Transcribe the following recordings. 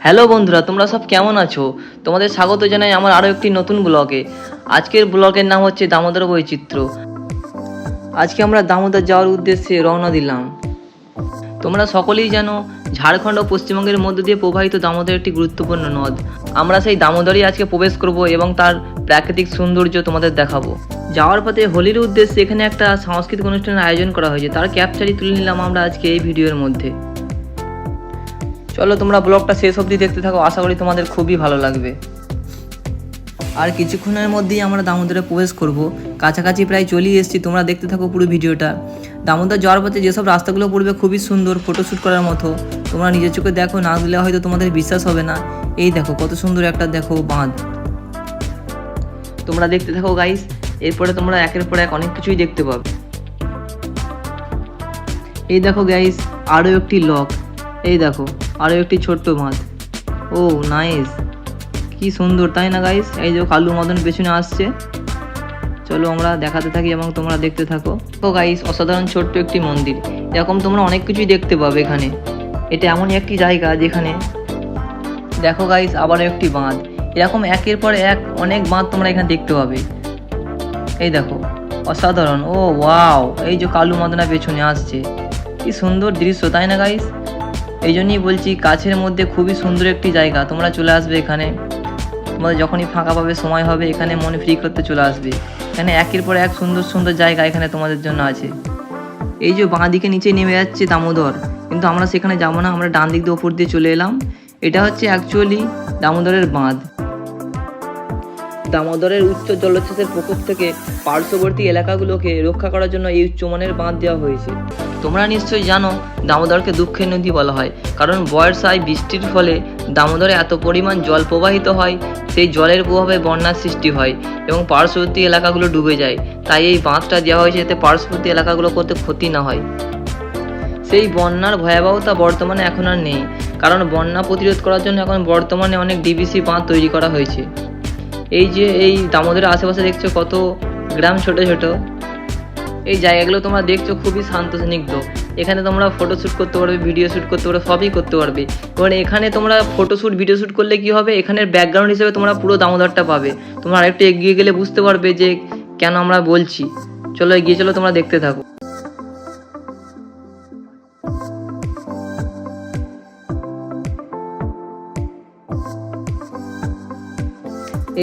Hello বন্ধুরা, তোমরা সব কেমন আছো? তোমাদের স্বাগত জানাই আমার আরও একটি নতুন ব্লগে। আজকের ব্লগের নাম হচ্ছে দামোদর বৈচিত্র্য। আজকে আমরা দামোদর যাওয়ার উদ্দেশ্যে রওনা দিলাম। তোমরা সকলেই জানো, ঝাড়খণ্ড ও পশ্চিমবঙ্গের মধ্য দিয়ে প্রবাহিত দামোদর একটি গুরুত্বপূর্ণ নদ। আমরা সেই দামোদরেই আজকে প্রবেশ করব এবং তার প্রাকৃতিক সৌন্দর্য তোমাদের দেখাবো। যাওয়ার পথে হোলির উদ্দেশ্যে এখানে একটা সাংস্কৃতিক অনুষ্ঠানের আয়োজন করা হয়েছে, তার ক্যাপচারই তুলে নিলাম আমরা আজকে এই ভিডিওর মধ্যে। চলো তোমরা ব্লগটা শেষ অবধি দেখতে থাকো, আশা করি তোমাদের খুবই ভালো লাগবে। আর কিছুক্ষণের মধ্যেই আমরা দামোদরে প্রবেশ করব, কাছাকাছি প্রায় চলেই এসেছি। তোমরা দেখতে থাকো পুরো ভিডিওটা। দামোদর যাওয়ার পথে যেসব রাস্তাগুলো পড়বে খুবই সুন্দর, ফটোশ্যুট করার মতো। তোমরা নিজের চোখে দেখো, না দিলে হয়তো তোমাদের বিশ্বাস হবে না। এই দেখো কত সুন্দর একটা দেখো বাঁধ। তোমরা দেখতে থাকো গাইস, এরপরে তোমরা একের পর এক অনেক কিছুই দেখতে পাবে। এই দেখো গাইস, আরও একটি লক। এই দেখো আরও একটি ছোট্ট বাঁধ। ও নাইস, কি সুন্দর তাই না গাইস? এই যে কালু মদন পেছনে আসছে। চলো আমরা দেখাতে থাকি এবং তোমরা দেখতে থাকো। তো গাইস, অসাধারণ ছোট্ট একটি মন্দির। এরকম তোমরা অনেক কিছুই দেখতে পাবে এখানে। এটা এমনই একটি জায়গা যেখানে দেখো গাইস আবারও একটি বাঁধ। এরকম একের পর এক অনেক বাঁধ তোমরা এখানে দেখতে পাবে। এই দেখো অসাধারণ। ও ওয়াও, এই যে কালু মদনা পেছনে আসছে। কি সুন্দর দৃশ্য তাই না গাইস? এই জন্যই বলছি, কাছের মধ্যে খুবই সুন্দর একটি জায়গা। তোমরা চলে আসবে এখানে, তোমাদের যখনই ফাঁকা পাবে, সময় হবে, এখানে মন ফ্রি করতে চলে আসবে। এখানে একের পর এক সুন্দর সুন্দর জায়গা এখানে তোমাদের জন্য আছে। এই যে বাঁ দিকে নিচে নেমে যাচ্ছে দামোদর, কিন্তু আমরা সেখানে যাবো না, আমরা ডান দিক দিয়ে ওপর দিয়ে চলে এলাম। এটা হচ্ছে অ্যাকচুয়ালি দামোদরের বাঁধ। দামোদরের উচ্চ জলোচ্ছ্বাসের প্রকোপ থেকে পার্শ্ববর্তী এলাকাগুলোকে রক্ষা করার জন্য এই উচ্চমানের বাঁধ দেওয়া হয়েছে। তোমরা নিশ্চয়ই জানো দামোদরকে দুঃখের নদী বলা হয়, কারণ বর্ষায় বৃষ্টির ফলে দামোদরে এত পরিমাণ জল প্রবাহিত হয়, সেই জলের প্রভাবে বন্যার সৃষ্টি হয় এবং পার্শ্ববর্তী এলাকাগুলো ডুবে যায়। তাই এই বাঁধটা দেওয়া হয়েছে যাতে পার্শ্ববর্তী এলাকাগুলো করতে ক্ষতি না হয়। সেই বন্যার ভয়াবহতা বর্তমানে এখন আর নেই, কারণ বন্যা প্রতিরোধ করার জন্য এখন বর্তমানে অনেক ডিভিসি বাঁধ তৈরি করা হয়েছে। এই যে এই দামোদরের আশেপাশে দেখছো কত গ্রাম ছোট ছোট। এই জায়গাগুলো তোমরা দেখছো খুবই শান্ত স্নিগ্ধ। এখানে তোমরা ফটোশ্যুট করতে পারবে, ভিডিও শ্যুট করতে পারবে, সবই করতে পারবে। এবার এখানে তোমরা ফটোশ্যুট ভিডিও শ্যুট করলে কি হবে, এখানের ব্যাকগ্রাউন্ড হিসেবে তোমরা পুরো দামোদরটা পাবে। তোমরা আরেকটু এগিয়ে গেলে বুঝতে পারবে যে কেন আমরা বলছি। চলো এগিয়ে চলো, তোমরা দেখতে থাকো।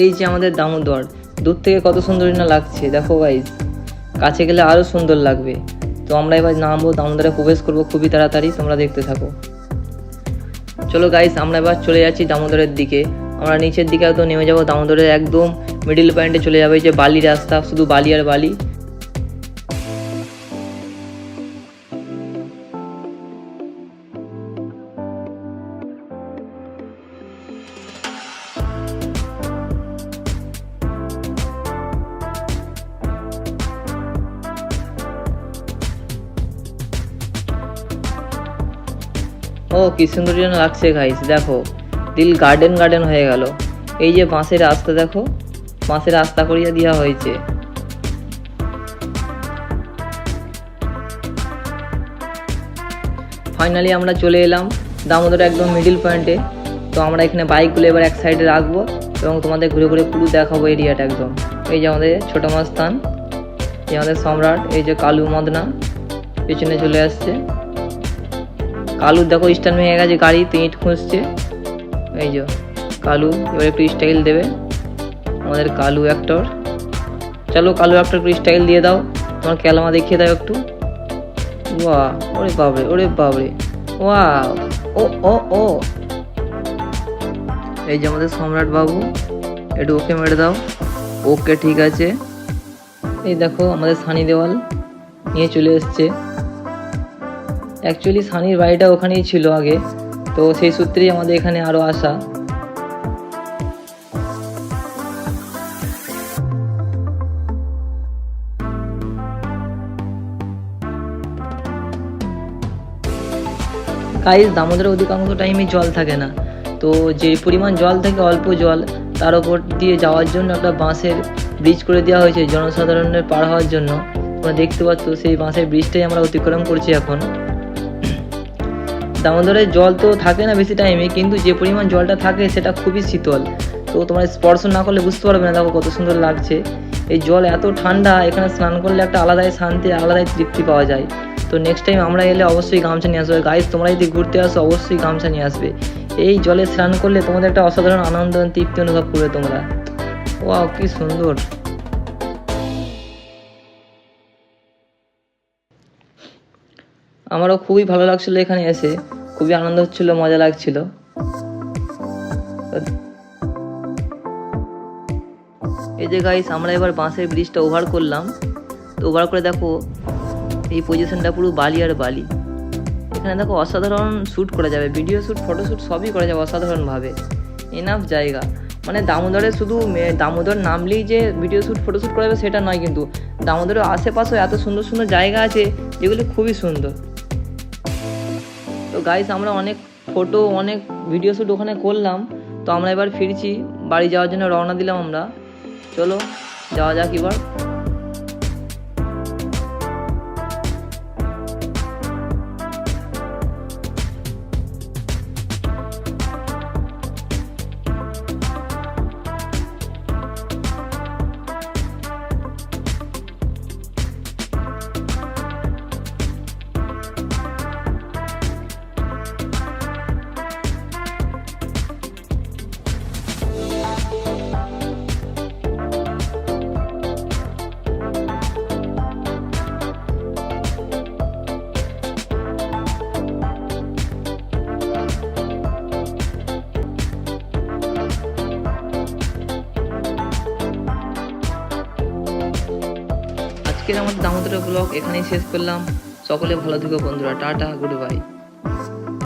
এই যে আমাদের দামোদর, দূর থেকে কত সুন্দর না লাগছে দেখো গাইস, কাছে গেলে আরও সুন্দর লাগবে। তো আমরা এবার নামবো, দামোদরে প্রবেশ করবো খুবই তাড়াতাড়ি। তোমরা দেখতে থাকো। চলো গাইস, আমরা এবার চলে যাচ্ছি দামোদরের দিকে। আমরা নিচের দিকে একদম নেমে যাবো, দামোদরের একদম মিডিল পয়েন্টে চলে যাবে। যে বালি রাস্তা, শুধু বালি আর বালি। ও কি সুন্দর যেন লাগছে গাইস, দেখো দিল গার্ডেন গার্ডেন হয়ে গেল। এই যে বাঁশের রাস্তা, দেখো বাঁশের রাস্তা করিয়ে দেওয়া হয়েছে। ফাইনালি আমরা চলে এলাম দামোদর একদম মিডিল পয়েন্টে। তো আমরা এখানে বাইকগুলো এবার এক সাইডে রাখবো এবং তোমাদের ঘুরে ঘুরে পুরো দেখাবো এরিয়াটা একদম। এই যে আমাদের ছোট মাস্তান, এই আমাদের সম্রাট, এই যে কালু মদনা পেছনে চলে আসছে। কালু দেখো স্ট্যান্ড ভেঙে গেছে, গাড়িতে ইট খুঁজছে। এই যে কালু এবার একটু স্টাইল দেবে, আমাদের কালু অ্যাক্টর। চলো কালু অ্যাক্টর একটু স্টাইল দিয়ে দাও, তোমার ক্যালামা দেখিয়ে দাও একটু। ওয়া, ওরে বাবরে, ওরে বাবরে, ওয়া, ও ও ও। এই যে আমাদের সম্রাট বাবু, একটু ওকে মেরে দাও। ওকে ঠিক আছে। এই দেখো আমাদের সানি দেওয়াল নিয়ে চলে এসছে। অ্যাকচুয়ালি সানির বাড়িটা ওখানেই ছিল আগে, তো সেই সূত্রেই আমাদের এখানে আরও আসা। গাইস, দামোদরে অধিকাংশ টাইমে জল থাকে না, তো যে পরিমাণ জল থাকে অল্প জল, তার ওপর দিয়ে যাওয়ার জন্য একটা বাঁশের ব্রিজ করে দেওয়া হয়েছে জনসাধারণের পার হওয়ার জন্য। তোমরা দেখতে পাচ্ছ সেই বাঁশের ব্রিজটাই আমরা অতিক্রম করছি এখন। দামোদরের জল তো থাকে না বেশি টাইমে, কিন্তু যে পরিমাণ জলটা থাকে সেটা খুবই শীতল। তো তোমরা স্পর্শ না করলে বুঝতে পারবে না, দেখো কত সুন্দর লাগছে। এই জল এত ঠান্ডা, এখানে স্নান করলে একটা আলাদাই শান্তি, আলাদাই তৃপ্তি পাওয়া যায়। তো নেক্সট টাইম আমরা এলে অবশ্যই গামছা নিয়ে আসবে গাইস। তোমরা যদি ঘুরতে আসো অবশ্যই গামছা নিয়ে আসবে। এই জলে স্নান করলে তোমাদের একটা অসাধারণ আনন্দ তৃপ্তি অনুভব করবে তোমরা। ওয়াও, কি সুন্দর। আমারও খুবই ভালো লাগছিল এখানে এসে, খুবই আনন্দ হচ্ছিল, মজা লাগছিল। এই যে গাইস, আমরা এবার বাঁশের ব্রিজটা ওভার করলাম। তো ওভার করে দেখো এই পজিশনটা পুরো বালি আর বালি। এখানে দেখো অসাধারণ শ্যুট করা যাবে, ভিডিও শ্যুট, ফটো শ্যুট সবই করা যাবে অসাধারণভাবে। এনাফ জায়গা, মানে দামোদরে শুধু দামোদর নামলেই যে ভিডিও শ্যুট, ফটো শ্যুট করা যাবে সেটা নয়, কিন্তু দামোদরের আশেপাশেও এত সুন্দর সুন্দর জায়গা আছে যেগুলো খুবই সুন্দর। তো গাইস, আমরা অনেক ফটো, অনেক ভিডিও শ্যুট ওখানে করলাম। তো আমরা এবার ফিরছি, বাড়ি যাওয়ার জন্য রওনা দিলাম আমরা। চলো যাওয়া যাক এবার। আজকের আমাদের দামোদরের ব্লগ এখানেই শেষ করলাম। সকলে ভালো থেকো বন্ধুরা, টাটা, গুড বাই।